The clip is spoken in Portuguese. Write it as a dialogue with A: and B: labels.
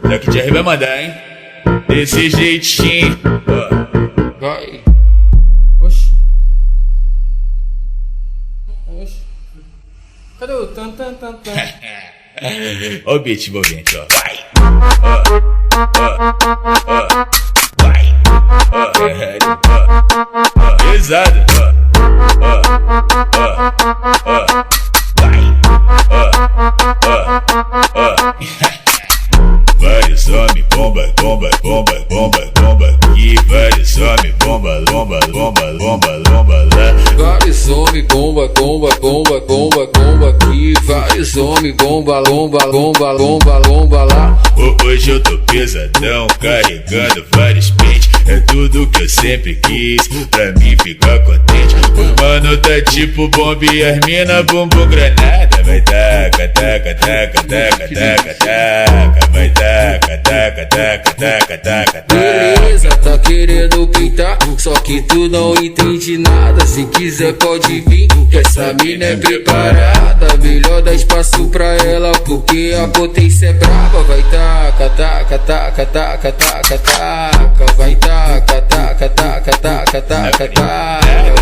A: Daqui de vai mandar, hein? Desse jeitinho.
B: Vai. Oxi. Oxi. Cadê o tan tan tan tan?
A: Ó o beat envolvente, ó. Vai. Vai. Pesado. Vai. Vários homens, bomba, bomba, bomba, bomba, bomba aqui. Vários homens, bomba, lomba, lomba, lomba, lomba lá.
B: Vários homens, bomba, bomba, bomba, bomba, bomba aqui. Vários homens, bomba, lomba, lomba, lomba, lomba lá.
A: Hoje eu tô pesadão, carregando vários pentes. É tudo que eu sempre quis, pra mim ficar contente. O mano tá tipo bomba e as mina bumbum granada. Vai taca, taca, taca, taca, taca, taca. Vai taca, taca, taca, taca, taca, taca.
B: Beleza, tá querendo pintar, só que tu não entende nada. Se quiser pode vir, que essa mina é preparada. Melhor dar espaço pra ela, porque a potência é brava. Vai taca, taca, taca, taca, taca, taca. Vai taca, taca, taca, taca, taca, taca.